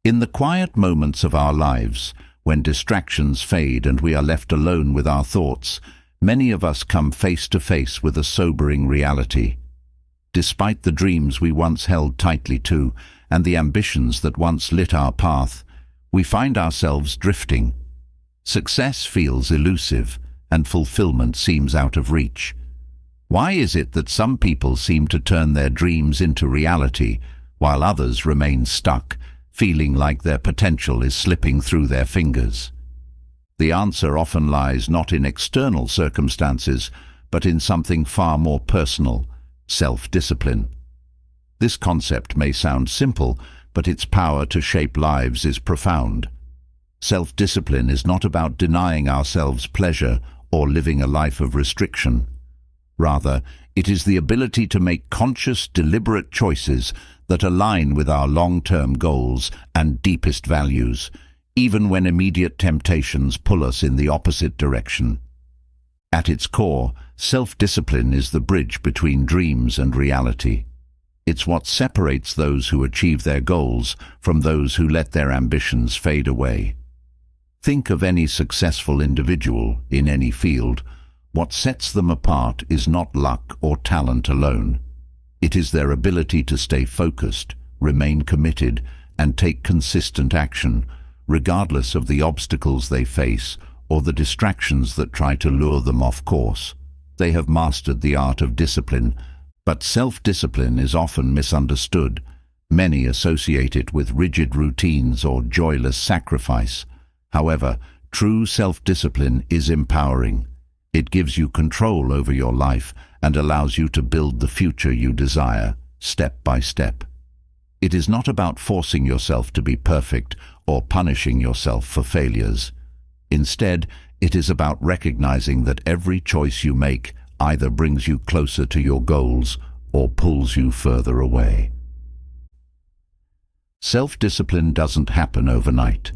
In the quiet moments of our lives, when distractions fade and we are left alone with our thoughts, many of us come face to face with a sobering reality. Despite the dreams we once held tightly to and the ambitions that once lit our path, we find ourselves drifting. Success feels elusive and fulfillment seems out of reach. Why is it that some people seem to turn their dreams into reality, while others remain stuck, feeling like their potential is slipping through their fingers? The answer often lies not in external circumstances, but in something far more personal: self-discipline. This concept may sound simple, but its power to shape lives is profound. Self-discipline is not about denying ourselves pleasure or living a life of restriction. Rather, it is the ability to make conscious, deliberate choices that align with our long-term goals and deepest values, even when immediate temptations pull us in the opposite direction. At its core, self-discipline is the bridge between dreams and reality. It's what separates those who achieve their goals from those who let their ambitions fade away. Think of any successful individual in any field. What sets them apart is not luck or talent alone. It is their ability to stay focused, remain committed, and take consistent action, regardless of the obstacles they face or the distractions that try to lure them off course. They have mastered the art of discipline, but self-discipline is often misunderstood. Many associate it with rigid routines or joyless sacrifice. However, true self-discipline is empowering. It gives you control over your life and allows you to build the future you desire, step by step. It is not about forcing yourself to be perfect or punishing yourself for failures. Instead, it is about recognizing that every choice you make either brings you closer to your goals or pulls you further away. Self-discipline doesn't happen overnight.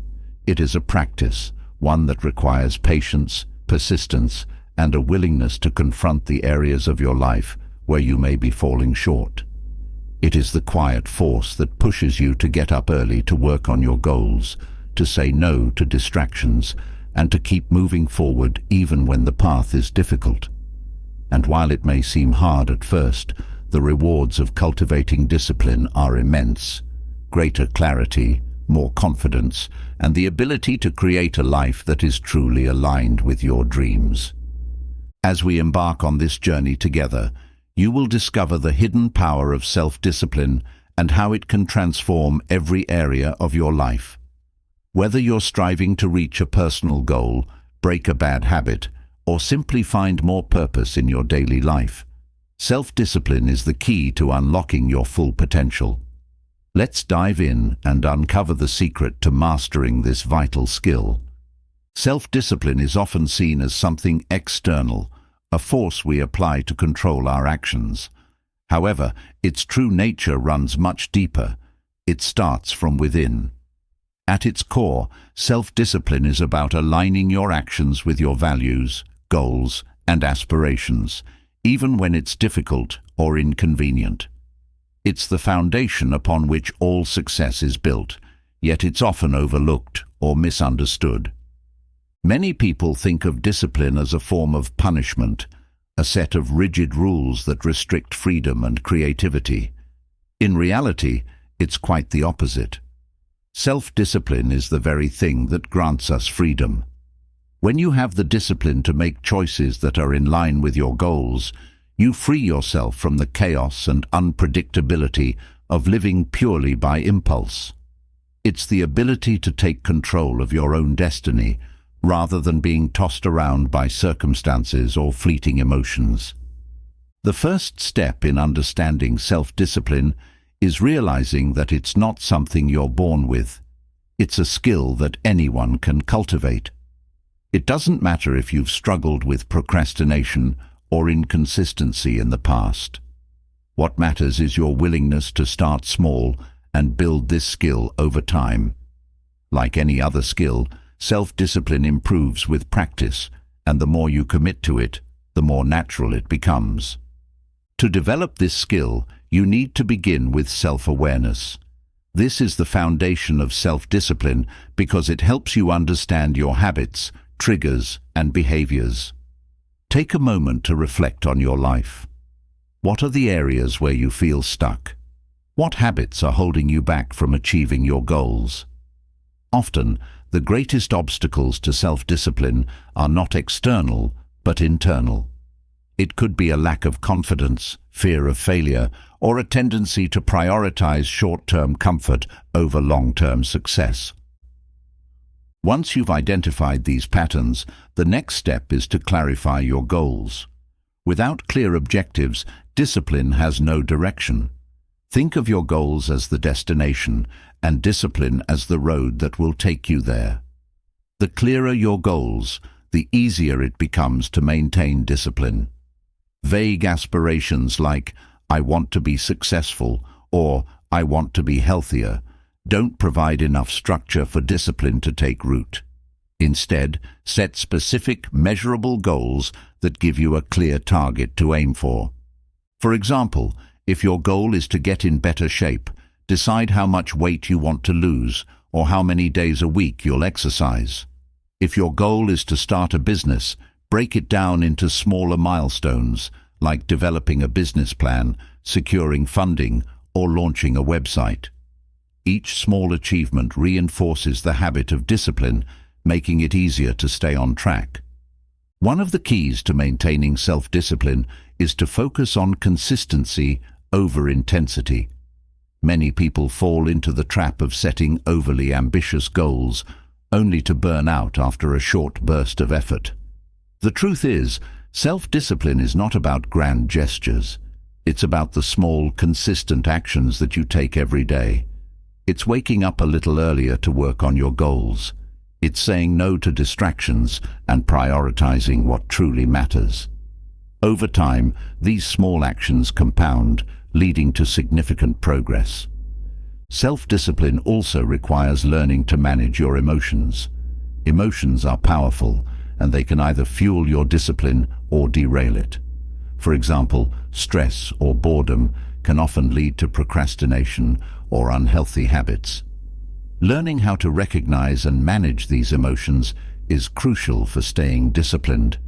It is a practice, one that requires patience, persistence, and a willingness to confront the areas of your life where you may be falling short. It is the quiet force that pushes you to get up early to work on your goals, to say no to distractions, and to keep moving forward even when the path is difficult. And while it may seem hard at first, the rewards of cultivating discipline are immense. Greater clarity, more confidence, and the ability to create a life that is truly aligned with your dreams. As we embark on this journey together, you will discover the hidden power of self-discipline and how it can transform every area of your life. Whether you're striving to reach a personal goal, break a bad habit, or simply find more purpose in your daily life, self-discipline is the key to unlocking your full potential. Let's dive in and uncover the secret to mastering this vital skill. Self-discipline is often seen as something external, a force we apply to control our actions. However, its true nature runs much deeper. It starts from within. At its core, self-discipline is about aligning your actions with your values, goals, and aspirations, even when it's difficult or inconvenient. It's the foundation upon which all success is built, yet it's often overlooked or misunderstood. Many people think of discipline as a form of punishment, a set of rigid rules that restrict freedom and creativity. In reality, it's quite the opposite. Self-discipline is the very thing that grants us freedom. When you have the discipline to make choices that are in line with your goals, you free yourself from the chaos and unpredictability of living purely by impulse. It's the ability to take control of your own destiny, rather than being tossed around by circumstances or fleeting emotions. The first step in understanding self-discipline is realizing that it's not something you're born with. It's a skill that anyone can cultivate. It doesn't matter if you've struggled with procrastination or inconsistency in the past. What matters is your willingness to start small and build this skill over time. Like any other skill, self-discipline improves with practice, and the more you commit to it, the more natural it becomes. To develop this skill, you need to begin with self-awareness. This is the foundation of self-discipline because it helps you understand your habits, triggers, and behaviors. Take a moment to reflect on your life. What are the areas where you feel stuck? What habits are holding you back from achieving your goals? Often, the greatest obstacles to self-discipline are not external, but internal. It could be a lack of confidence, fear of failure, or a tendency to prioritize short-term comfort over long-term success. Once you've identified these patterns, the next step is to clarify your goals. Without clear objectives, discipline has no direction. Think of your goals as the destination and discipline as the road that will take you there. The clearer your goals, the easier it becomes to maintain discipline. Vague aspirations like, "I want to be successful," or "I want to be healthier," don't provide enough structure for discipline to take root. Instead, set specific, measurable goals that give you a clear target to aim for. For example, if your goal is to get in better shape, decide how much weight you want to lose or how many days a week you'll exercise. If your goal is to start a business, break it down into smaller milestones, like developing a business plan, securing funding, or launching a website. Each small achievement reinforces the habit of discipline, making it easier to stay on track. One of the keys to maintaining self-discipline is to focus on consistency over intensity. Many people fall into the trap of setting overly ambitious goals, only to burn out after a short burst of effort. The truth is, self-discipline is not about grand gestures. It's about the small, consistent actions that you take every day. It's waking up a little earlier to work on your goals. It's saying no to distractions and prioritizing what truly matters. Over time, these small actions compound, leading to significant progress. Self-discipline also requires learning to manage your emotions. Emotions are powerful, and they can either fuel your discipline or derail it. For example, stress or boredom can often lead to procrastination or unhealthy habits. Learning how to recognize and manage these emotions is crucial for staying disciplined.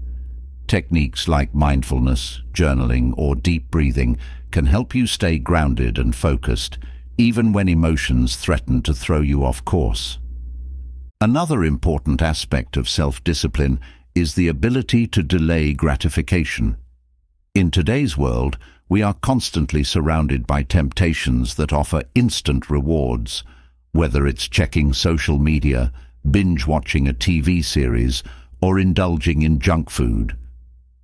Techniques like mindfulness, journaling, or deep breathing can help you stay grounded and focused, even when emotions threaten to throw you off course. Another important aspect of self-discipline is the ability to delay gratification. In today's world, we are constantly surrounded by temptations that offer instant rewards, whether it's checking social media, binge-watching a TV series, or indulging in junk food.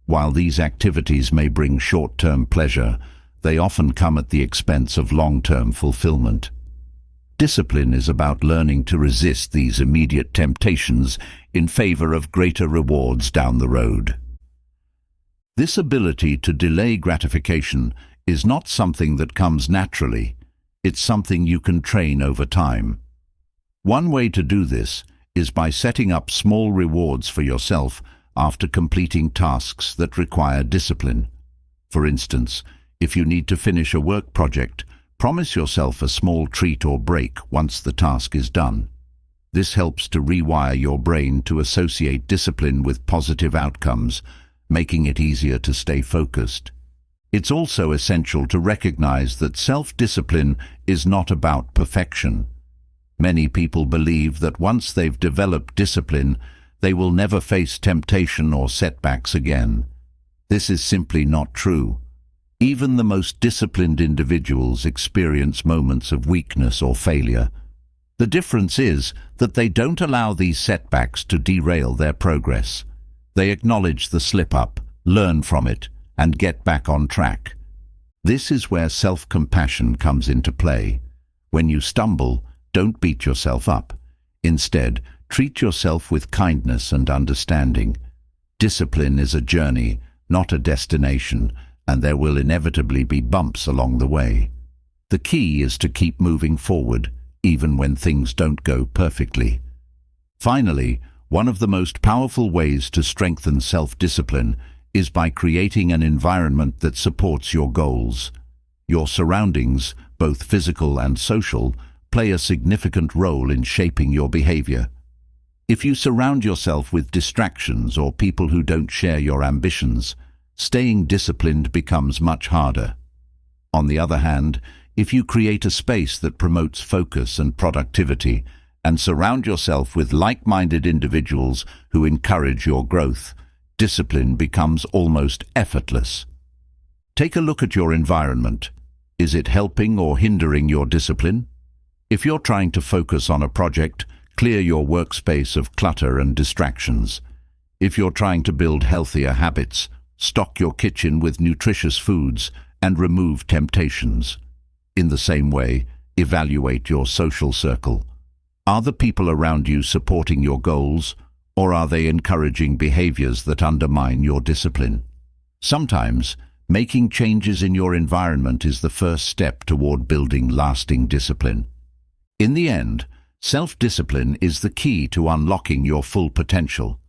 While these activities may bring short-term pleasure, they often come at the expense of long-term fulfillment. Discipline is about learning to resist these immediate temptations in favor of greater rewards down the road. This ability to delay gratification is not something that comes naturally. It's something you can train over time. One way to do this is by setting up small rewards for yourself after completing tasks that require discipline. For instance, if you need to finish a work project, promise yourself a small treat or break once the task is done. This helps to rewire your brain to associate discipline with positive outcomes, making it easier to stay focused. It's also essential to recognize that self-discipline is not about perfection. Many people believe that once they've developed discipline, they will never face temptation or setbacks again. This is simply not true. Even the most disciplined individuals experience moments of weakness or failure. The difference is that they don't allow these setbacks to derail their progress. They acknowledge the slip-up, learn from it, and get back on track. This is where self-compassion comes into play. When you stumble, don't beat yourself up. Instead, treat yourself with kindness and understanding. Discipline is a journey, not a destination, and there will inevitably be bumps along the way. The key is to keep moving forward, even when things don't go perfectly. Finally, one of the most powerful ways to strengthen self-discipline is by creating an environment that supports your goals. Your surroundings, both physical and social, play a significant role in shaping your behavior. If you surround yourself with distractions or people who don't share your ambitions, staying disciplined becomes much harder. On the other hand, if you create a space that promotes focus and productivity and surround yourself with like-minded individuals who encourage your growth, discipline becomes almost effortless. Take a look at your environment. Is it helping or hindering your discipline? If you're trying to focus on a project, clear your workspace of clutter and distractions. If you're trying to build healthier habits, stock your kitchen with nutritious foods and remove temptations. In the same way, evaluate your social circle. Are the people around you supporting your goals, or are they encouraging behaviors that undermine your discipline? Sometimes, making changes in your environment is the first step toward building lasting discipline. In the end, self-discipline is the key to unlocking your full potential.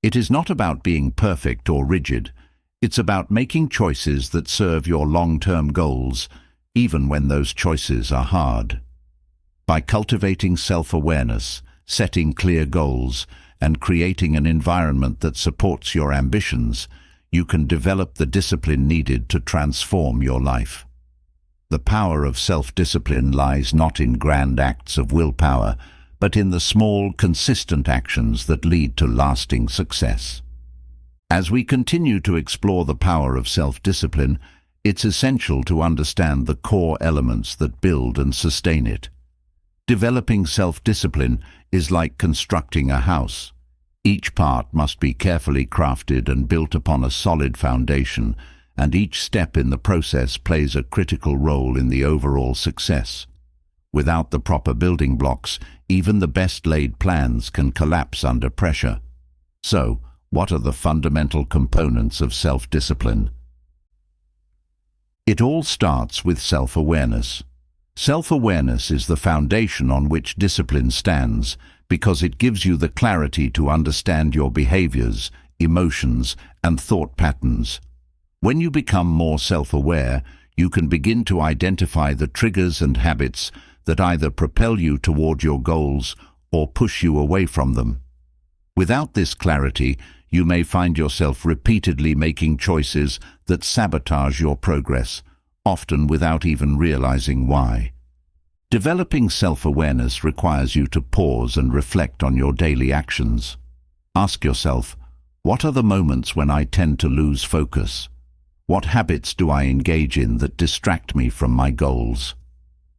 It is not about being perfect or rigid. It's about making choices that serve your long-term goals, even when those choices are hard. By cultivating self-awareness, setting clear goals, and creating an environment that supports your ambitions, you can develop the discipline needed to transform your life. The power of self-discipline lies not in grand acts of willpower, but in the small, consistent actions that lead to lasting success. As we continue to explore the power of self-discipline, it's essential to understand the core elements that build and sustain it. Developing self-discipline is like constructing a house. Each part must be carefully crafted and built upon a solid foundation, and each step in the process plays a critical role in the overall success. Without the proper building blocks, even the best-laid plans can collapse under pressure. So, what are the fundamental components of self-discipline? It all starts with self-awareness. Self-awareness is the foundation on which discipline stands, because it gives you the clarity to understand your behaviors, emotions, and thought patterns. When you become more self-aware, you can begin to identify the triggers and habits that either propel you toward your goals or push you away from them. Without this clarity, you may find yourself repeatedly making choices that sabotage your progress, often without even realizing why. Developing self-awareness requires you to pause and reflect on your daily actions. Ask yourself, what are the moments when I tend to lose focus? What habits do I engage in that distract me from my goals?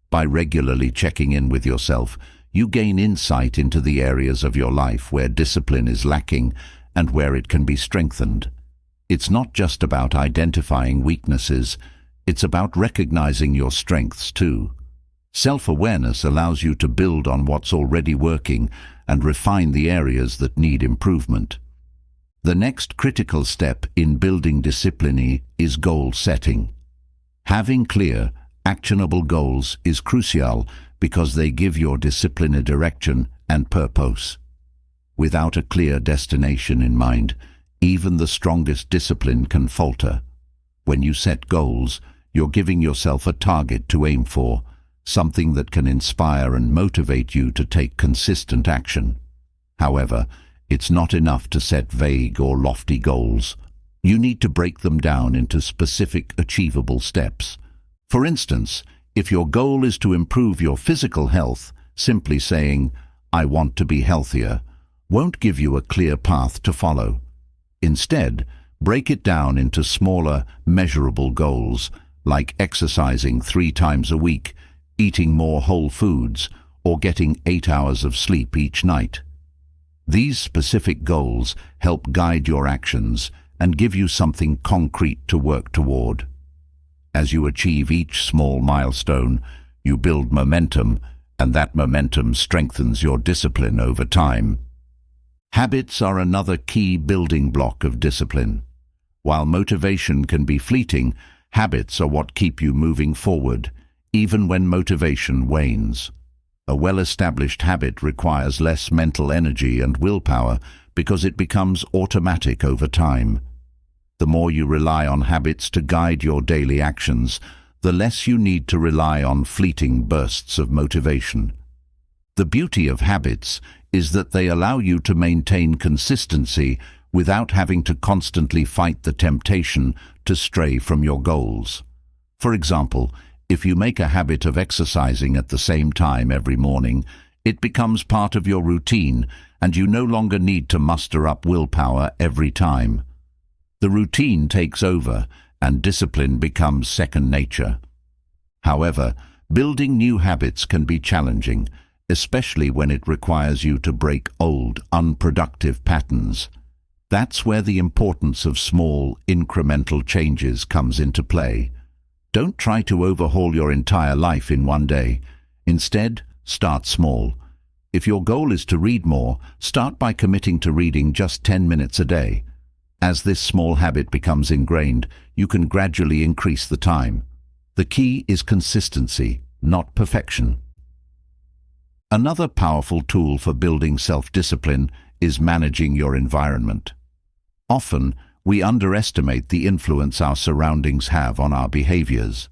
By regularly checking in with yourself, you gain insight into the areas of your life where discipline is lacking and where it can be strengthened. It's not just about identifying weaknesses, it's about recognizing your strengths too. Self-awareness allows you to build on what's already working and refine the areas that need improvement. The next critical step in building discipline is goal setting. Having clear, actionable goals is crucial because they give your discipline a direction and purpose. Without a clear destination in mind, even the strongest discipline can falter. When you set goals, you're giving yourself a target to aim for, something that can inspire and motivate you to take consistent action. However, it's not enough to set vague or lofty goals. You need to break them down into specific, achievable steps. For instance, if your goal is to improve your physical health, simply saying, "I want to be healthier," won't give you a clear path to follow. Instead, break it down into smaller, measurable goals, like exercising 3 times a week, eating more whole foods, or getting 8 hours of sleep each night. These specific goals help guide your actions and give you something concrete to work toward. As you achieve each small milestone, you build momentum, and that momentum strengthens your discipline over time. Habits are another key building block of discipline. While motivation can be fleeting, habits are what keep you moving forward, even when motivation wanes. A well-established habit requires less mental energy and willpower because it becomes automatic over time. The more you rely on habits to guide your daily actions, the less you need to rely on fleeting bursts of motivation. The beauty of habits is that they allow you to maintain consistency without having to constantly fight the temptation to stray from your goals. For example, if you make a habit of exercising at the same time every morning, it becomes part of your routine and you no longer need to muster up willpower every time. The routine takes over and discipline becomes second nature. However, building new habits can be challenging, especially when it requires you to break old, unproductive patterns. That's where the importance of small, incremental changes comes into play. Don't try to overhaul your entire life in one day. Instead, start small. If your goal is to read more, start by committing to reading just 10 minutes a day. As this small habit becomes ingrained, you can gradually increase the time. The key is consistency, not perfection. Another powerful tool for building self-discipline is managing your environment. Often, we underestimate the influence our surroundings have on our behaviors.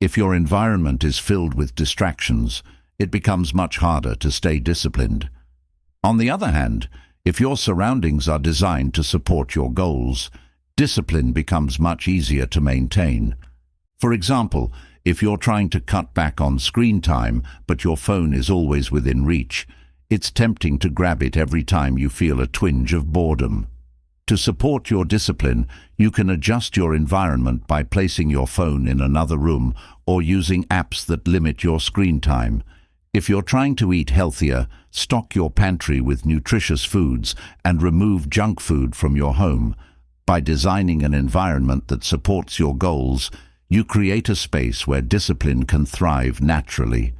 If your environment is filled with distractions, it becomes much harder to stay disciplined. On the other hand, if your surroundings are designed to support your goals, discipline becomes much easier to maintain. For example, if you're trying to cut back on screen time but your phone is always within reach, it's tempting to grab it every time you feel a twinge of boredom. To support your discipline, you can adjust your environment by placing your phone in another room or using apps that limit your screen time. If you're trying to eat healthier, stock your pantry with nutritious foods and remove junk food from your home. By designing an environment that supports your goals, you create a space where discipline can thrive naturally.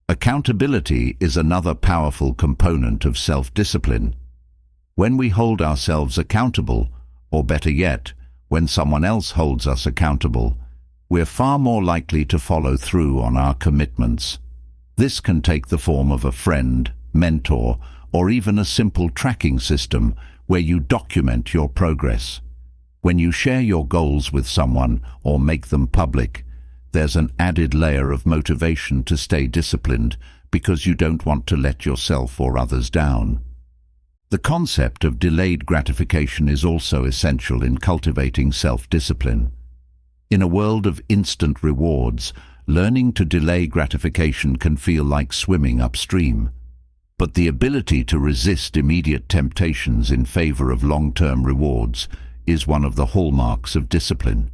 Accountability is another powerful component of self-discipline. When we hold ourselves accountable, or better yet, when someone else holds us accountable, we're far more likely to follow through on our commitments. This can take the form of a friend, mentor, or even a simple tracking system where you document your progress. When you share your goals with someone or make them public, there's an added layer of motivation to stay disciplined because you don't want to let yourself or others down. The concept of delayed gratification is also essential in cultivating self-discipline. In a world of instant rewards, learning to delay gratification can feel like swimming upstream. But the ability to resist immediate temptations in favor of long-term rewards is one of the hallmarks of discipline.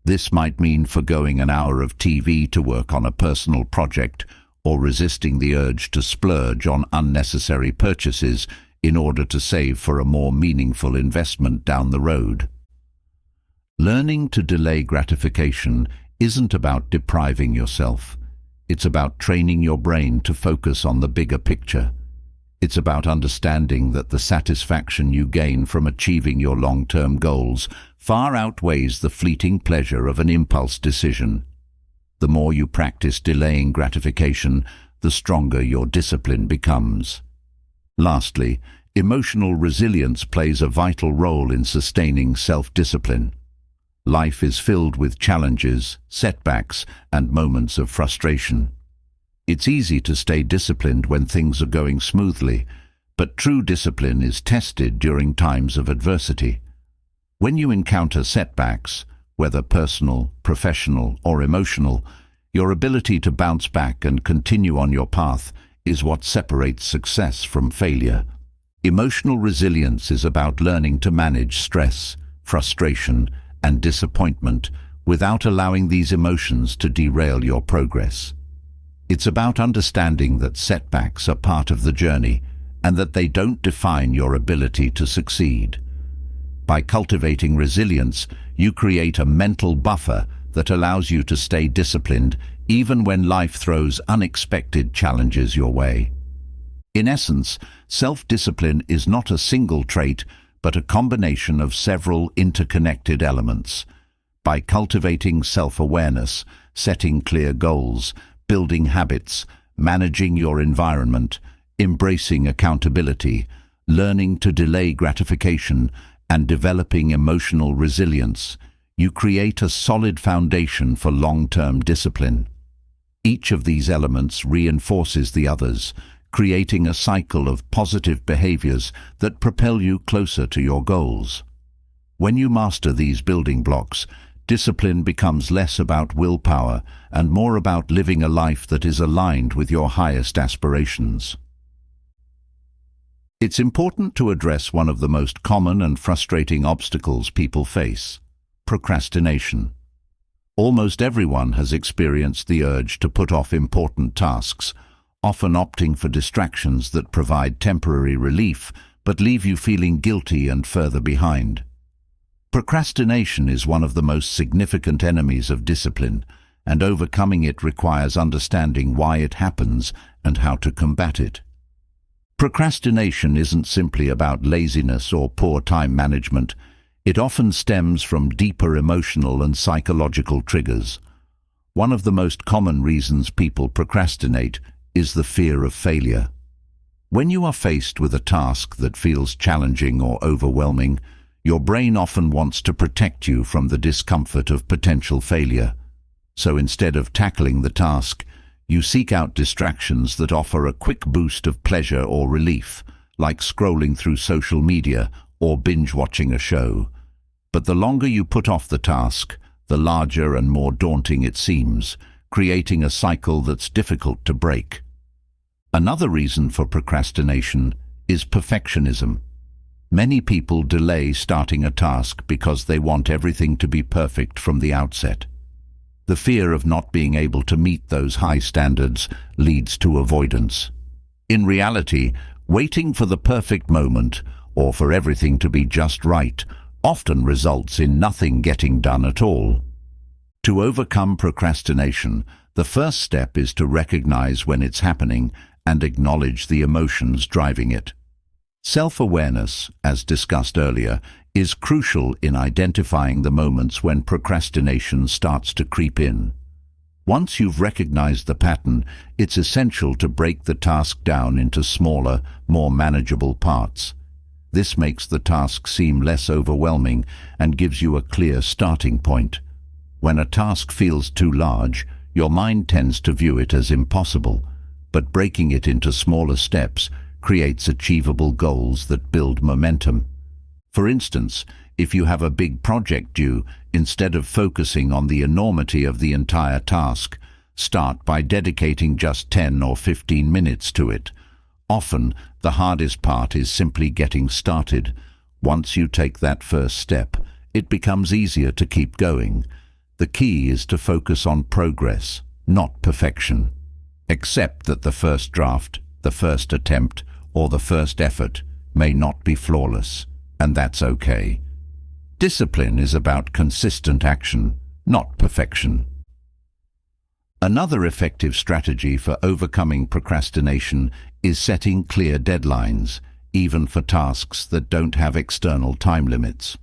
This might mean forgoing an hour of TV to work on a personal project or resisting the urge to splurge on unnecessary purchases in order to save for a more meaningful investment down the road. Learning to delay gratification isn't about depriving yourself. It's about training your brain to focus on the bigger picture. It's about understanding that the satisfaction you gain from achieving your long-term goals far outweighs the fleeting pleasure of an impulse decision. The more you practice delaying gratification, the stronger your discipline becomes. Lastly, emotional resilience plays a vital role in sustaining self-discipline. Life is filled with challenges, setbacks, and moments of frustration. It's easy to stay disciplined when things are going smoothly, but true discipline is tested during times of adversity. When you encounter setbacks, whether personal, professional, or emotional, your ability to bounce back and continue on your path is what separates success from failure. Emotional resilience is about learning to manage stress, frustration, and disappointment without allowing these emotions to derail your progress. It's about understanding that setbacks are part of the journey and that they don't define your ability to succeed. By cultivating resilience, you create a mental buffer that allows you to stay disciplined even when life throws unexpected challenges your way. In essence, self-discipline is not a single trait, but a combination of several interconnected elements. By cultivating self-awareness, setting clear goals, building habits, managing your environment, embracing accountability, learning to delay gratification, and developing emotional resilience, you create a solid foundation for long-term discipline. Each of these elements reinforces the others, creating a cycle of positive behaviors that propel you closer to your goals. When you master these building blocks, discipline becomes less about willpower and more about living a life that is aligned with your highest aspirations. It's important to address one of the most common and frustrating obstacles people face: procrastination. Almost everyone has experienced the urge to put off important tasks, often opting for distractions that provide temporary relief but leave you feeling guilty and further behind. Procrastination is one of the most significant enemies of discipline, and overcoming it requires understanding why it happens and how to combat it. Procrastination isn't simply about laziness or poor time management. It often stems from deeper emotional and psychological triggers. One of the most common reasons people procrastinate is the fear of failure. When you are faced with a task that feels challenging or overwhelming, your brain often wants to protect you from the discomfort of potential failure. So instead of tackling the task, you seek out distractions that offer a quick boost of pleasure or relief, like scrolling through social media or binge-watching a show. But the longer you put off the task, the larger and more daunting it seems, creating a cycle that's difficult to break. Another reason for procrastination is perfectionism. Many people delay starting a task because they want everything to be perfect from the outset. The fear of not being able to meet those high standards leads to avoidance. In reality, waiting for the perfect moment, or for everything to be just right, often results in nothing getting done at all. To overcome procrastination, the first step is to recognize when it's happening and acknowledge the emotions driving it. Self-awareness, as discussed earlier, is crucial in identifying the moments when procrastination starts to creep in. Once you've recognized the pattern, it's essential to break the task down into smaller, more manageable parts. This makes the task seem less overwhelming and gives you a clear starting point. When a task feels too large, your mind tends to view it as impossible, but breaking it into smaller steps creates achievable goals that build momentum. For instance, if you have a big project due, instead of focusing on the enormity of the entire task, start by dedicating just 10 or 15 minutes to it. Often, the hardest part is simply getting started. Once you take that first step, it becomes easier to keep going. The key is to focus on progress, not perfection. Accept that the first draft, the first attempt, or the first effort may not be flawless, and that's okay. Discipline is about consistent action, not perfection. Another effective strategy for overcoming procrastination is setting clear deadlines, even for tasks that don't have external time limits.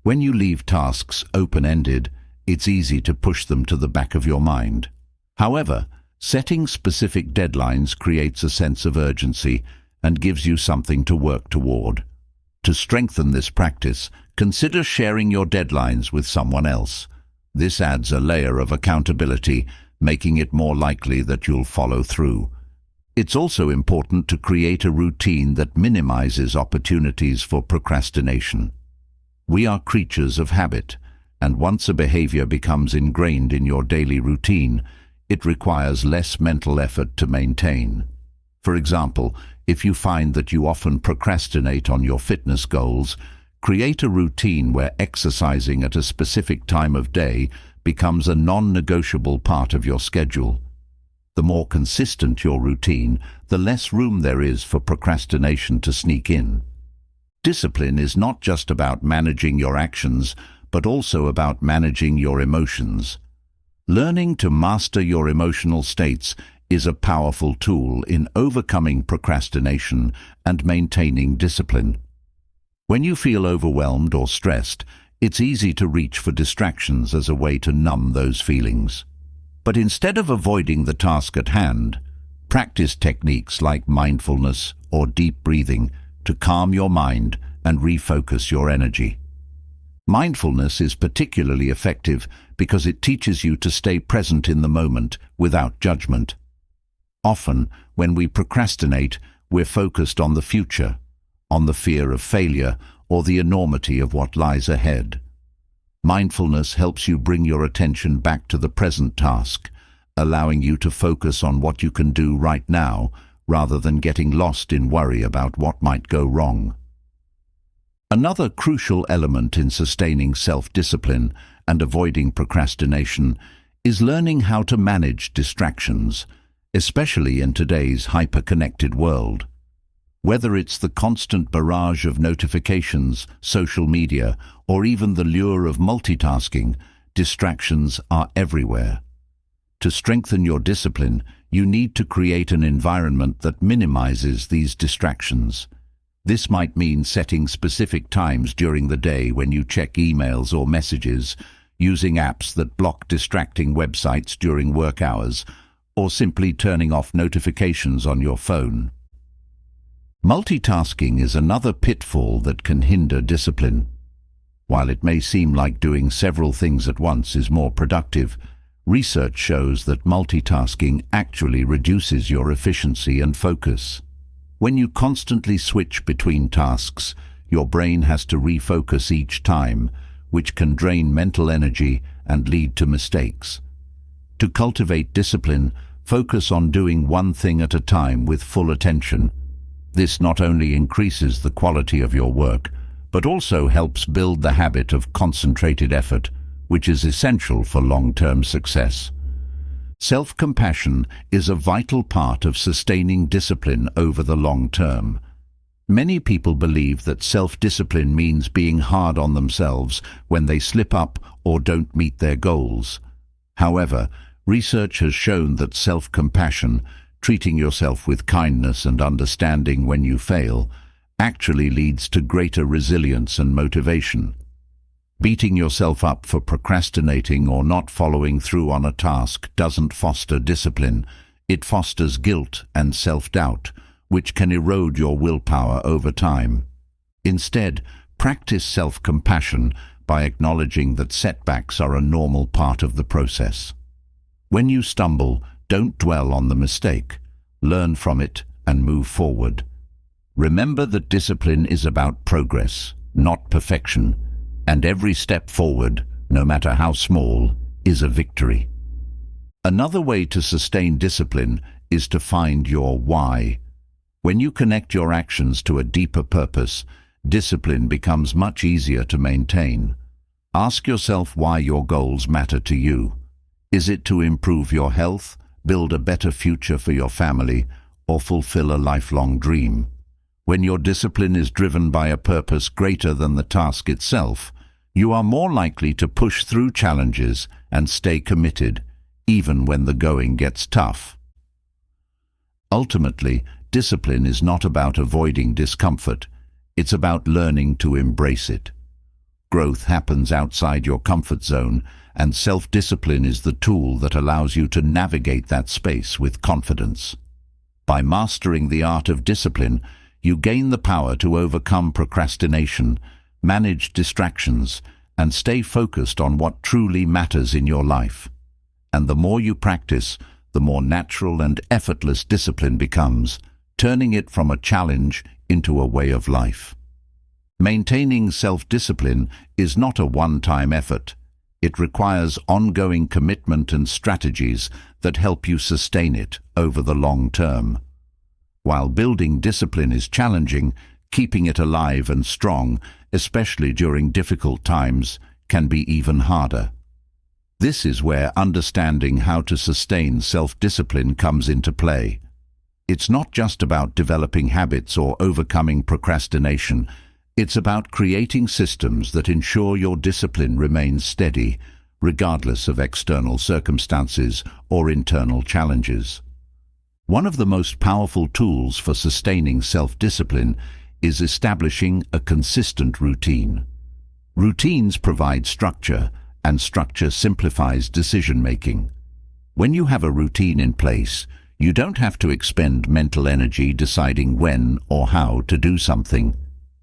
When you leave tasks open-ended, it's easy to push them to the back of your mind. However, setting specific deadlines creates a sense of urgency and gives you something to work toward. To strengthen this practice, consider sharing your deadlines with someone else. This adds a layer of accountability, making it more likely that you'll follow through. It's also important to create a routine that minimizes opportunities for procrastination. We are creatures of habit, and once a behavior becomes ingrained in your daily routine, it requires less mental effort to maintain. For example, if you find that you often procrastinate on your fitness goals, create a routine where exercising at a specific time of day becomes a non-negotiable part of your schedule. The more consistent your routine, the less room there is for procrastination to sneak in. Discipline is not just about managing your actions, but also about managing your emotions. Learning to master your emotional states is a powerful tool in overcoming procrastination and maintaining discipline. When you feel overwhelmed or stressed, it's easy to reach for distractions as a way to numb those feelings. But instead of avoiding the task at hand, practice techniques like mindfulness or deep breathing to calm your mind and refocus your energy. Mindfulness is particularly effective because it teaches you to stay present in the moment without judgment. Often, when we procrastinate, we're focused on the future, on the fear of failure or the enormity of what lies ahead. Mindfulness helps you bring your attention back to the present task, allowing you to focus on what you can do right now rather than getting lost in worry about what might go wrong. Another crucial element in sustaining self-discipline and avoiding procrastination is learning how to manage distractions, especially in today's hyper-connected world. Whether it's the constant barrage of notifications, social media, or even the lure of multitasking, distractions are everywhere. To strengthen your discipline, you need to create an environment that minimizes these distractions. This might mean setting specific times during the day when you check emails or messages, using apps that block distracting websites during work hours, or simply turning off notifications on your phone. Multitasking is another pitfall that can hinder discipline. While it may seem like doing several things at once is more productive, research shows that multitasking actually reduces your efficiency and focus. When you constantly switch between tasks, your brain has to refocus each time, which can drain mental energy and lead to mistakes. To cultivate discipline, focus on doing one thing at a time with full attention. This not only increases the quality of your work, but also helps build the habit of concentrated effort, which is essential for long-term success. Self-compassion is a vital part of sustaining discipline over the long term. Many people believe that self-discipline means being hard on themselves when they slip up or don't meet their goals. However, research has shown that self-compassion, treating yourself with kindness and understanding when you fail, actually leads to greater resilience and motivation. Beating yourself up for procrastinating or not following through on a task doesn't foster discipline. It fosters guilt and self-doubt, which can erode your willpower over time. Instead, practice self-compassion by acknowledging that setbacks are a normal part of the process. When you stumble, don't dwell on the mistake. Learn from it and move forward. Remember that discipline is about progress, not perfection, and every step forward, no matter how small, is a victory. Another way to sustain discipline is to find your why. When you connect your actions to a deeper purpose, discipline becomes much easier to maintain. Ask yourself why your goals matter to you. Is it to improve your health, build a better future for your family, or fulfill a lifelong dream? When your discipline is driven by a purpose greater than the task itself, you are more likely to push through challenges and stay committed, even when the going gets tough. Ultimately, discipline is not about avoiding discomfort. It's about learning to embrace it. Growth happens outside your comfort zone, and self-discipline is the tool that allows you to navigate that space with confidence. By mastering the art of discipline, you gain the power to overcome procrastination, manage distractions, and stay focused on what truly matters in your life. And the more you practice, the more natural and effortless discipline becomes, turning it from a challenge into a way of life. Maintaining self-discipline is not a one-time effort. It requires ongoing commitment and strategies that help you sustain it over the long term. While building discipline is challenging, keeping it alive and strong, especially during difficult times, can be even harder. This is where understanding how to sustain self-discipline comes into play. It's not just about developing habits or overcoming procrastination. It's about creating systems that ensure your discipline remains steady, regardless of external circumstances or internal challenges. One of the most powerful tools for sustaining self-discipline is establishing a consistent routine. Routines provide structure, and structure simplifies decision-making. When you have a routine in place, you don't have to expend mental energy deciding when or how to do something.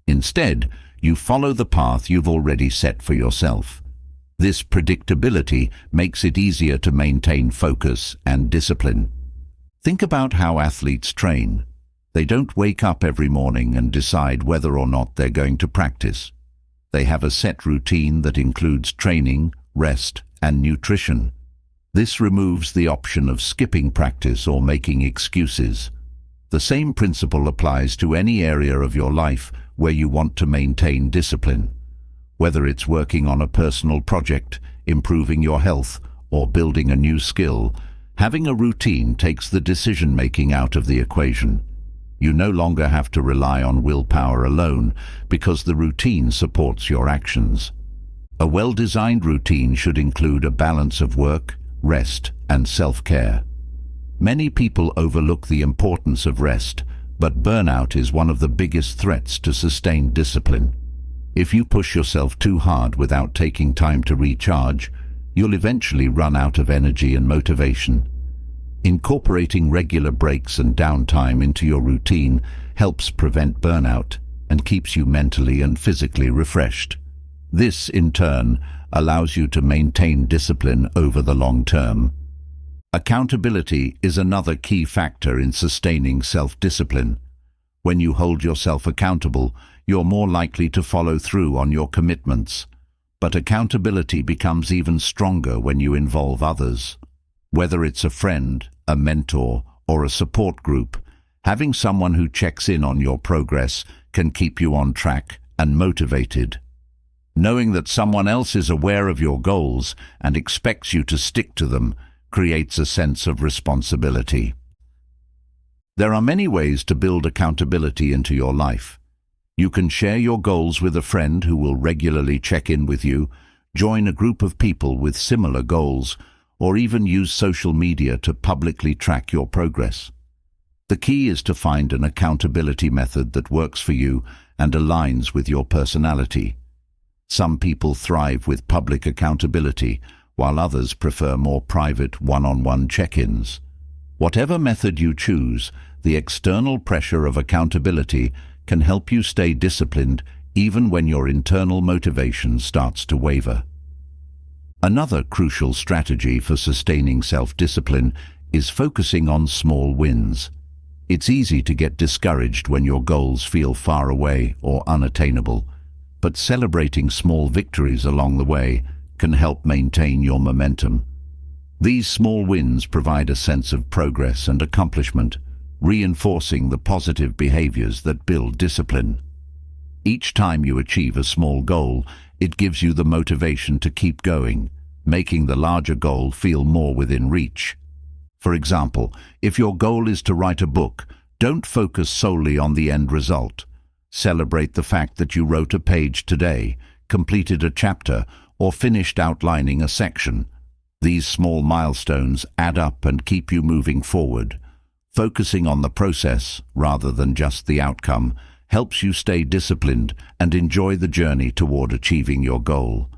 Instead, You follow the path you've already set for yourself. This predictability makes it easier to maintain focus and discipline. Think about how athletes train. They don't wake up every morning and decide whether or not they're going to practice. They have a set routine that includes training, rest, and nutrition. This removes the option of skipping practice or making excuses. The same principle applies to any area of your life where you want to maintain discipline. Whether it's working on a personal project, improving your health, or building a new skill, having a routine takes the decision-making out of the equation. You no longer have to rely on willpower alone because the routine supports your actions. A well-designed routine should include a balance of work, rest, and self-care. Many people overlook the importance of rest, but burnout is one of the biggest threats to sustained discipline. If you push yourself too hard without taking time to recharge, you'll eventually run out of energy and motivation. Incorporating regular breaks and downtime into your routine helps prevent burnout and keeps you mentally and physically refreshed. This, in turn, allows you to maintain discipline over the long term. Accountability is another key factor in sustaining self-discipline. When you hold yourself accountable, you're more likely to follow through on your commitments. But accountability becomes even stronger when you involve others. Whether it's a friend, a mentor, or a support group, having someone who checks in on your progress can keep you on track and motivated. Knowing that someone else is aware of your goals and expects you to stick to them creates a sense of responsibility. There are many ways to build accountability into your life. You can share your goals with a friend who will regularly check in with you, join a group of people with similar goals, or even use social media to publicly track your progress. The key is to find an accountability method that works for you and aligns with your personality. Some people thrive with public accountability, while others prefer more private one-on-one check-ins. Whatever method you choose, the external pressure of accountability can help you stay disciplined even when your internal motivation starts to waver. Another crucial strategy for sustaining self-discipline is focusing on small wins. It's easy to get discouraged when your goals feel far away or unattainable, but celebrating small victories along the way can help maintain your momentum. These small wins provide a sense of progress and accomplishment, reinforcing the positive behaviors that build discipline. Each time you achieve a small goal, it gives you the motivation to keep going, making the larger goal feel more within reach. For example, if your goal is to write a book, don't focus solely on the end result. Celebrate the fact that you wrote a page today, completed a chapter, or finished outlining a section. These small milestones add up and keep you moving forward. Focusing on the process rather than just the outcome helps you stay disciplined and enjoy the journey toward achieving your goal.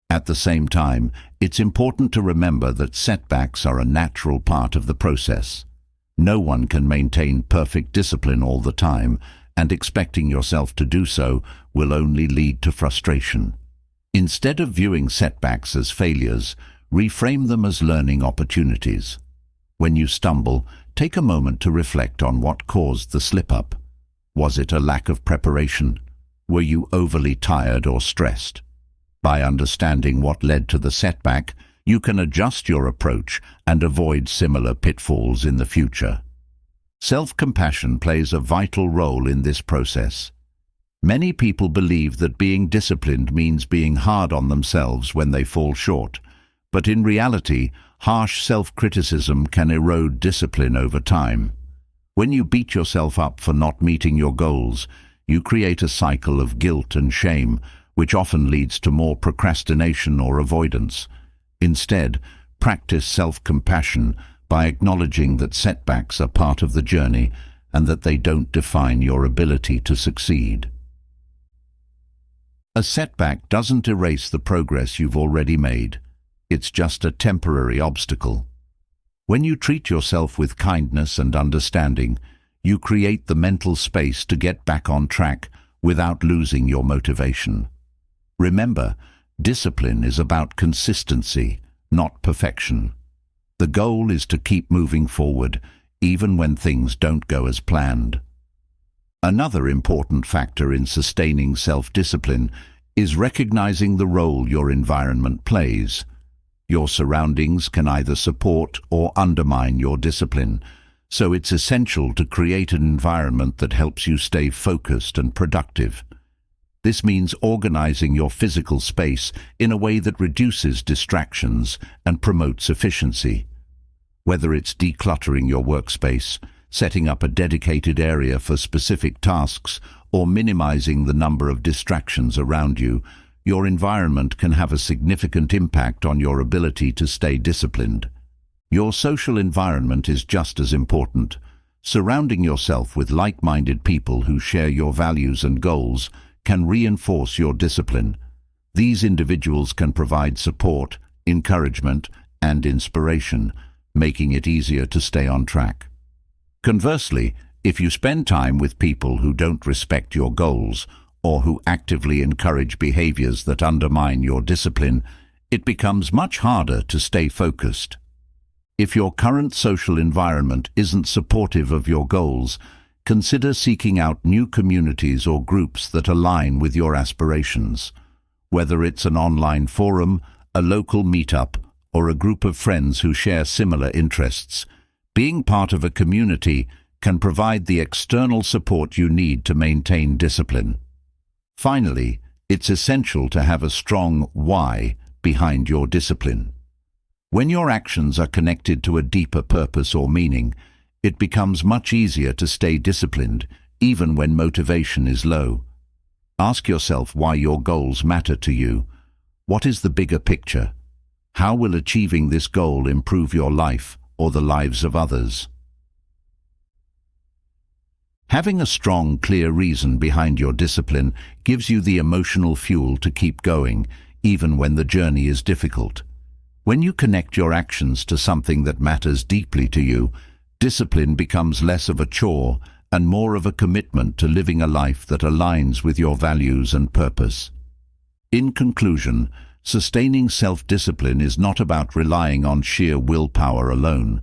At the same time, it's important to remember that setbacks are a natural part of the process. No one can maintain perfect discipline all the time, and expecting yourself to do so will only lead to frustration. Instead of viewing setbacks as failures, reframe them as learning opportunities. When you stumble, take a moment to reflect on what caused the slip-up. Was it a lack of preparation? Were you overly tired or stressed? By understanding what led to the setback, you can adjust your approach and avoid similar pitfalls in the future. Self-compassion plays a vital role in this process. Many people believe that being disciplined means being hard on themselves when they fall short, but in reality, harsh self-criticism can erode discipline over time. When you beat yourself up for not meeting your goals, you create a cycle of guilt and shame, which often leads to more procrastination or avoidance. Instead, practice self-compassion by acknowledging that setbacks are part of the journey and that they don't define your ability to succeed. A setback doesn't erase the progress you've already made. It's just a temporary obstacle. When you treat yourself with kindness and understanding, you create the mental space to get back on track without losing your motivation. Remember, discipline is about consistency, not perfection. The goal is to keep moving forward, even when things don't go as planned. Another important factor in sustaining self-discipline is recognizing the role your environment plays. Your surroundings can either support or undermine your discipline, so it's essential to create an environment that helps you stay focused and productive. This means organizing your physical space in a way that reduces distractions and promotes efficiency. Whether it's decluttering your workspace, setting up a dedicated area for specific tasks, or minimizing the number of distractions around you, your environment can have a significant impact on your ability to stay disciplined. Your social environment is just as important. Surrounding yourself with like-minded people who share your values and goals can reinforce your discipline. These individuals can provide support, encouragement, and inspiration, making it easier to stay on track. Conversely, if you spend time with people who don't respect your goals or who actively encourage behaviors that undermine your discipline, it becomes much harder to stay focused. If your current social environment isn't supportive of your goals, consider seeking out new communities or groups that align with your aspirations. Whether it's an online forum, a local meetup, or a group of friends who share similar interests, being part of a community can provide the external support you need to maintain discipline. Finally, it's essential to have a strong why behind your discipline. When your actions are connected to a deeper purpose or meaning, it becomes much easier to stay disciplined, even when motivation is low. Ask yourself why your goals matter to you. What is the bigger picture? How will achieving this goal improve your life or the lives of others? Having a strong, clear reason behind your discipline gives you the emotional fuel to keep going, even when the journey is difficult. When you connect your actions to something that matters deeply to you, discipline becomes less of a chore and more of a commitment to living a life that aligns with your values and purpose. In conclusion, sustaining self-discipline is not about relying on sheer willpower alone.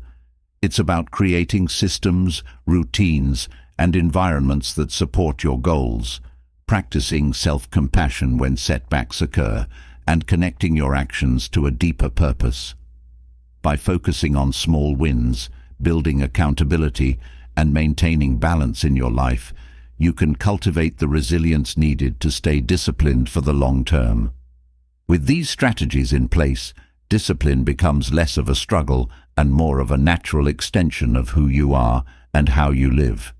It's about creating systems, routines, and environments that support your goals, practicing self-compassion when setbacks occur, and connecting your actions to a deeper purpose. By focusing on small wins, building accountability, and maintaining balance in your life, you can cultivate the resilience needed to stay disciplined for the long term. With these strategies in place, discipline becomes less of a struggle and more of a natural extension of who you are and how you live.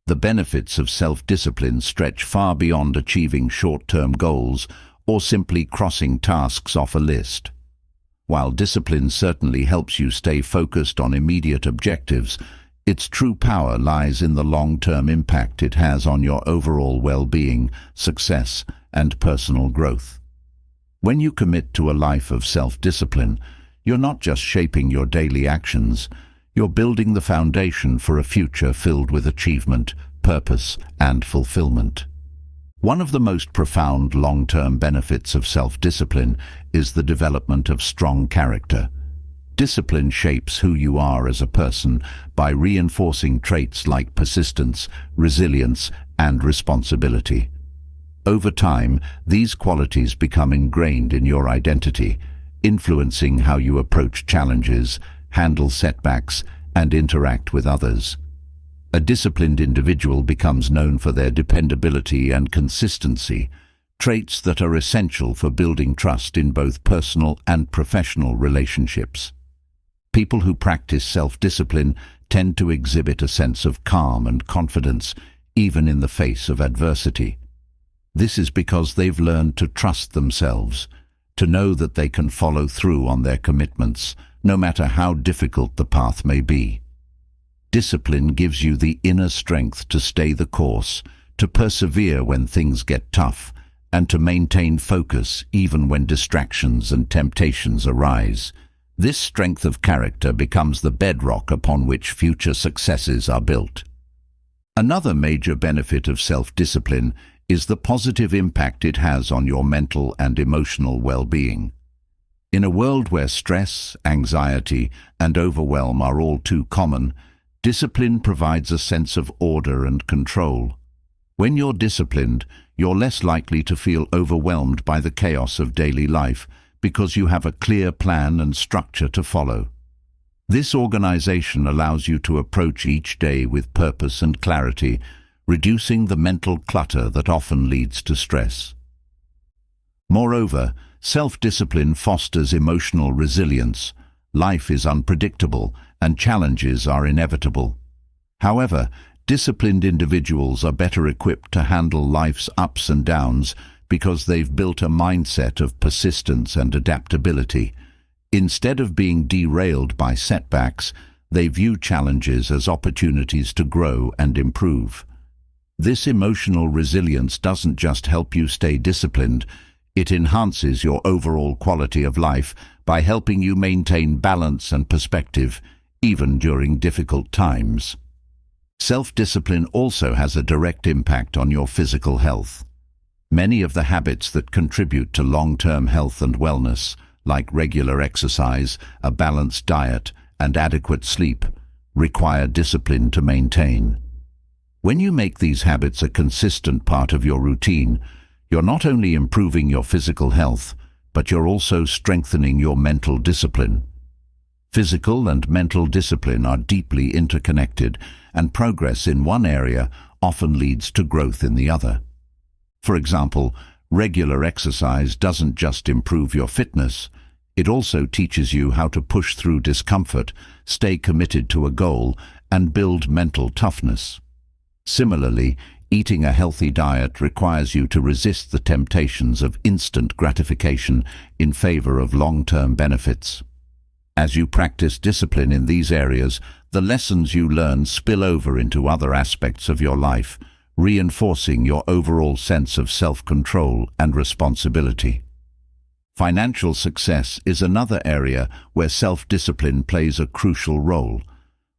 The benefits of self-discipline stretch far beyond achieving short-term goals or simply crossing tasks off a list. While discipline certainly helps you stay focused on immediate objectives, its true power lies in the long-term impact it has on your overall well-being, success, and personal growth. When you commit to a life of self-discipline, you're not just shaping your daily actions, you're building the foundation for a future filled with achievement, purpose, and fulfillment. One of the most profound long-term benefits of self-discipline is the development of strong character. Discipline shapes who you are as a person by reinforcing traits like persistence, resilience, and responsibility. Over time, these qualities become ingrained in your identity, influencing how you approach challenges, handle setbacks, and interact with others. A disciplined individual becomes known for their dependability and consistency, traits that are essential for building trust in both personal and professional relationships. People who practice self-discipline tend to exhibit a sense of calm and confidence, even in the face of adversity. This is because they've learned to trust themselves, to know that they can follow through on their commitments, no matter how difficult the path may be. Discipline gives you the inner strength to stay the course, to persevere when things get tough, and to maintain focus even when distractions and temptations arise. This strength of character becomes the bedrock upon which future successes are built. Another major benefit of self-discipline is the positive impact it has on your mental and emotional well-being. In a world where stress, anxiety, and overwhelm are all too common, discipline provides a sense of order and control. When you're disciplined, you're less likely to feel overwhelmed by the chaos of daily life because you have a clear plan and structure to follow. This organization allows you to approach each day with purpose and clarity, reducing the mental clutter that often leads to stress. Moreover, self-discipline fosters emotional resilience. Life is unpredictable, and challenges are inevitable. However, disciplined individuals are better equipped to handle life's ups and downs because they've built a mindset of persistence and adaptability. Instead of being derailed by setbacks, they view challenges as opportunities to grow and improve. This emotional resilience doesn't just help you stay disciplined, it enhances your overall quality of life by helping you maintain balance and perspective, even during difficult times. Self-discipline also has a direct impact on your physical health. Many of the habits that contribute to long-term health and wellness, like regular exercise, a balanced diet, and adequate sleep, require discipline to maintain. When you make these habits a consistent part of your routine, you're not only improving your physical health, but you're also strengthening your mental discipline. Physical and mental discipline are deeply interconnected, and progress in one area often leads to growth in the other. For example, regular exercise doesn't just improve your fitness, it also teaches you how to push through discomfort, stay committed to a goal, and build mental toughness. Similarly, eating a healthy diet requires you to resist the temptations of instant gratification in favor of long-term benefits. As you practice discipline in these areas, the lessons you learn spill over into other aspects of your life, reinforcing your overall sense of self-control and responsibility. Financial success is another area where self-discipline plays a crucial role.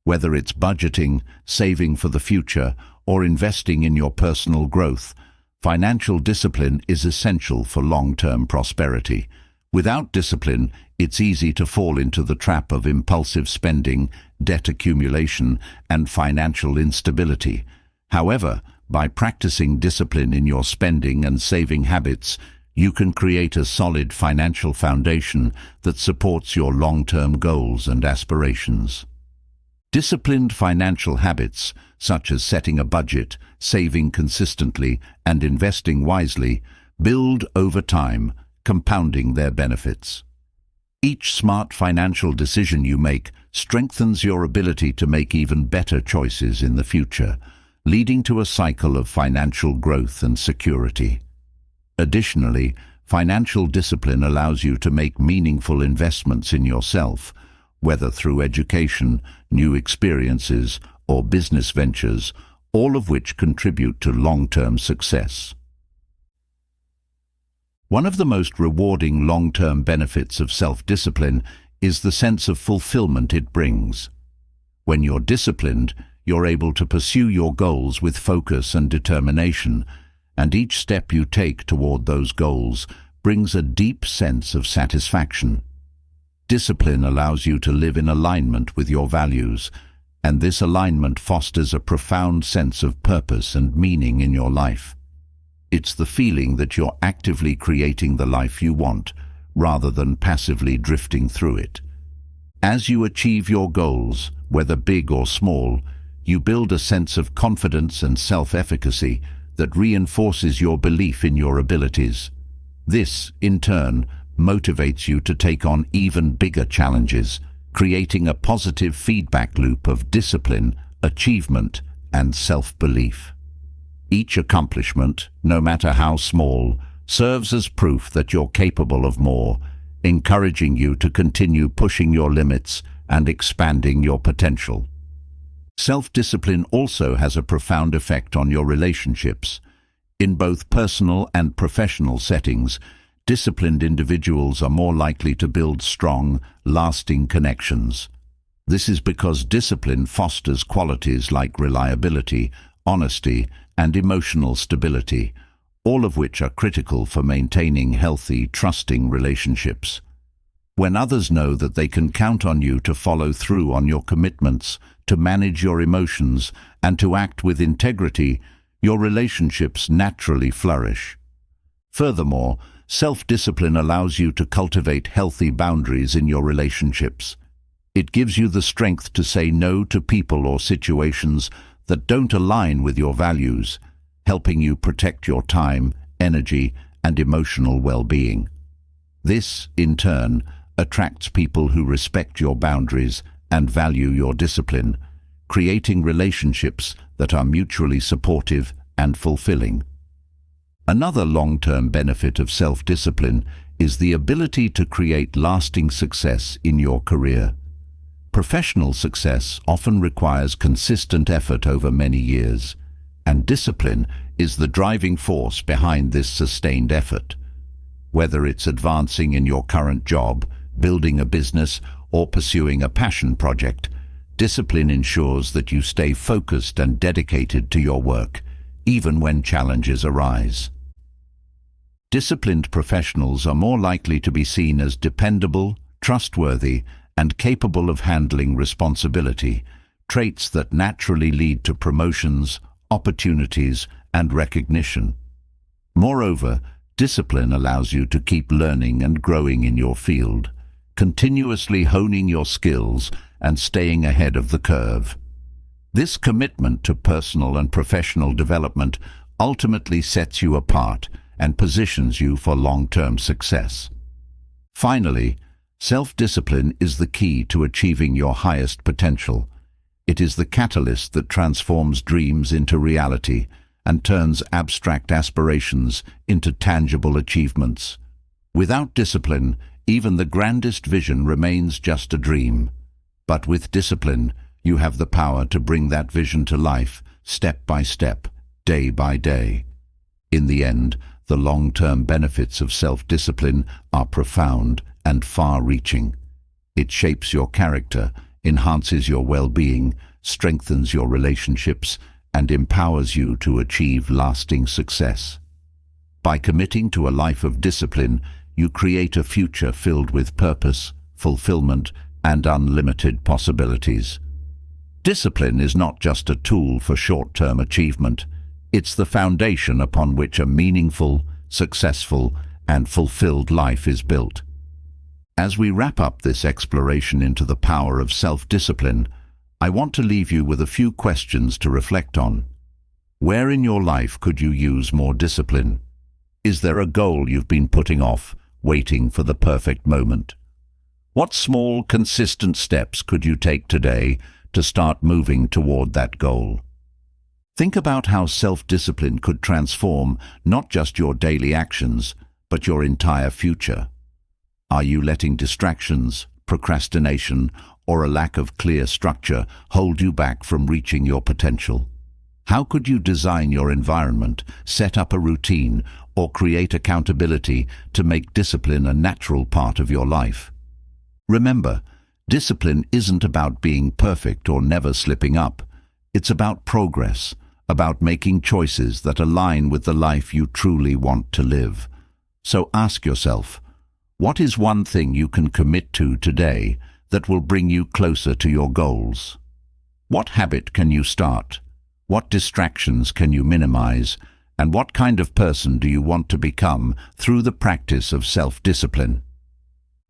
Whether it's budgeting, saving for the future, or investing in your personal growth, financial discipline is essential for long-term prosperity. Without discipline, it's easy to fall into the trap of impulsive spending, debt accumulation, and financial instability. However, by practicing discipline in your spending and saving habits, you can create a solid financial foundation that supports your long-term goals and aspirations. Disciplined financial habits, such as setting a budget, saving consistently, and investing wisely, build over time, compounding their benefits. Each smart financial decision you make strengthens your ability to make even better choices in the future, leading to a cycle of financial growth and security. Additionally, financial discipline allows you to make meaningful investments in yourself, whether through education, new experiences, or business ventures, all of which contribute to long-term success. One of the most rewarding long-term benefits of self-discipline is the sense of fulfillment it brings. When you're disciplined, you're able to pursue your goals with focus and determination, and each step you take toward those goals brings a deep sense of satisfaction. Discipline allows you to live in alignment with your values, and this alignment fosters a profound sense of purpose and meaning in your life. It's the feeling that you're actively creating the life you want, rather than passively drifting through it. As you achieve your goals, whether big or small, you build a sense of confidence and self-efficacy that reinforces your belief in your abilities. This, in turn, motivates you to take on even bigger challenges, creating a positive feedback loop of discipline, achievement, and self-belief. Each accomplishment, no matter how small, serves as proof that you're capable of more, encouraging you to continue pushing your limits and expanding your potential. Self-discipline also has a profound effect on your relationships. In both personal and professional settings, disciplined individuals are more likely to build strong, lasting connections. This is because discipline fosters qualities like reliability, honesty, and emotional stability, all of which are critical for maintaining healthy, trusting relationships. When others know that they can count on you to follow through on your commitments, to manage your emotions, and to act with integrity, your relationships naturally flourish. Furthermore, self-discipline allows you to cultivate healthy boundaries in your relationships. It gives you the strength to say no to people or situations that don't align with your values, helping you protect your time, energy, and emotional well-being. This, in turn, attracts people who respect your boundaries and value your discipline, creating relationships that are mutually supportive and fulfilling. Another long-term benefit of self-discipline is the ability to create lasting success in your career. Professional success often requires consistent effort over many years, and discipline is the driving force behind this sustained effort. Whether it's advancing in your current job, building a business, or pursuing a passion project, discipline ensures that you stay focused and dedicated to your work, even when challenges arise. Disciplined professionals are more likely to be seen as dependable, trustworthy, and capable of handling responsibility, traits that naturally lead to promotions, opportunities, and recognition. Moreover, discipline allows you to keep learning and growing in your field, continuously honing your skills and staying ahead of the curve. This commitment to personal and professional development ultimately sets you apart and positions you for long-term success. Finally, self-discipline is the key to achieving your highest potential. It is the catalyst that transforms dreams into reality and turns abstract aspirations into tangible achievements. Without discipline, even the grandest vision remains just a dream. But with discipline, you have the power to bring that vision to life, step by step, day by day. In the end, the long-term benefits of self-discipline are profound and far-reaching. It shapes your character, enhances your well-being, strengthens your relationships, and empowers you to achieve lasting success. By committing to a life of discipline, you create a future filled with purpose, fulfillment, and unlimited possibilities. Discipline is not just a tool for short-term achievement. It's the foundation upon which a meaningful, successful, and fulfilled life is built. As we wrap up this exploration into the power of self-discipline, I want to leave you with a few questions to reflect on. Where in your life could you use more discipline? Is there a goal you've been putting off, waiting for the perfect moment? What small, consistent steps could you take today to start moving toward that goal? Think about how self-discipline could transform not just your daily actions, but your entire future. Are you letting distractions, procrastination, or a lack of clear structure hold you back from reaching your potential? How could you design your environment, set up a routine, or create accountability to make discipline a natural part of your life? Remember, discipline isn't about being perfect or never slipping up. It's about progress, about making choices that align with the life you truly want to live. So ask yourself, what is one thing you can commit to today that will bring you closer to your goals? What habit can you start? What distractions can you minimize? And what kind of person do you want to become through the practice of self-discipline?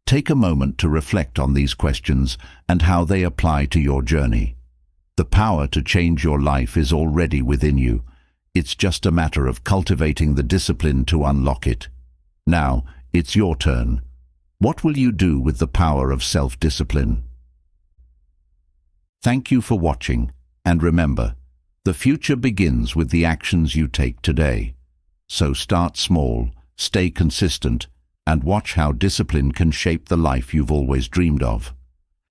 Take a moment to reflect on these questions and how they apply to your journey. The power to change your life is already within you. It's just a matter of cultivating the discipline to unlock it. Now, it's your turn. What will you do with the power of self-discipline? Thank you for watching, and remember, the future begins with the actions you take today. So start small, stay consistent, and watch how discipline can shape the life you've always dreamed of.